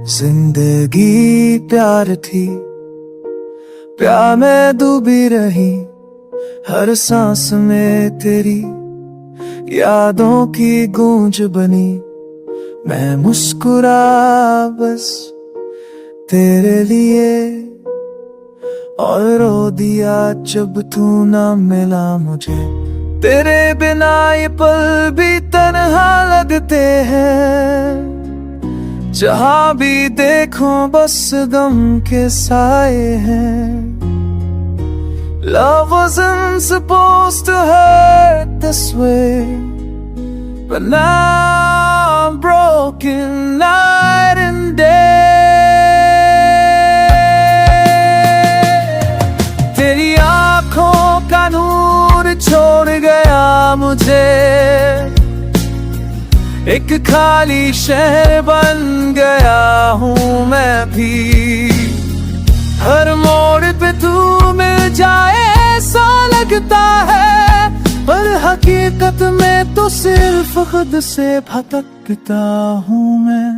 जिंदगी प्यार थी, प्यार में डूबी रही, हर सांस में तेरी यादों की गूंज बनी। मैं मुस्कुरा बस तेरे लिए और रो दिया जब तू ना मिला मुझे। तेरे बिना ये पल भी तन्हा लगते हैं, जहां भी देखो बस गम के साए हैं। Love wasn't supposed to hurt this way, but now I'm broken night and day. तेरी आंखों का नूर छोड़ गया मुझे, एक खाली शहर बन गया हूँ मैं भी। हर मोड़ पे तू मिल जाए ऐसा लगता है, पर हकीकत में तो सिर्फ खुद से भटकता हूँ मैं।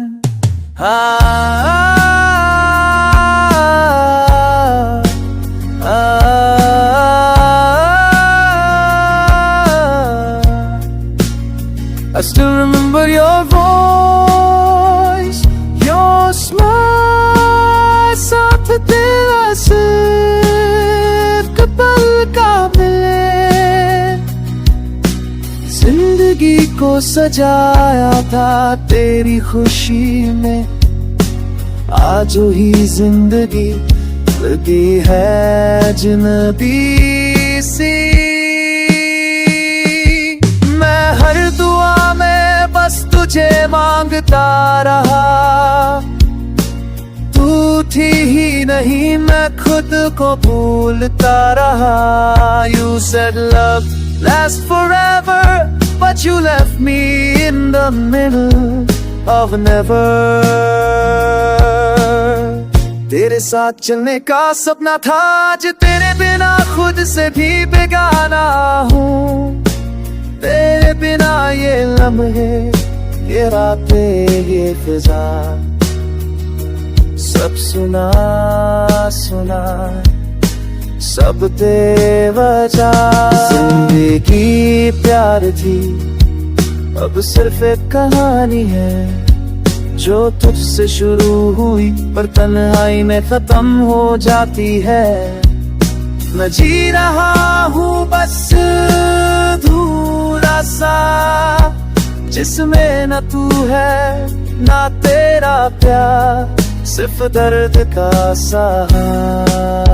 I still remember your voice, your smile, साथ तेरा सिर्फ पल का मिले। जिंदगी को सजाया था तेरी खुशी में, आज ही जिंदगी लगी है अजनबी सी। मैं हर दुआ में बस तुझे मांगता रहा, तू थी ही नहीं मैं खुद को भूलता रहा। You said love lasts forever, but you left me in the middle of never। तेरे साथ चलने का सपना था, आज तेरे बिना खुद से भी बेगाना हूँ। तेरे बिना ये लम्हे, ये रातें, ये फिजा, सब सुना सुना सब बेवजह। जिंदगी प्यार थी, अब सिर्फ एक कहानी है जो तुझसे शुरू हुई पर तन्हाई में खत्म हो जाती है। मैं जी रहा हूँ बस धूला सा, जिसमें न तू है ना तेरा प्यार, सिर्फ दर्द का सहारा।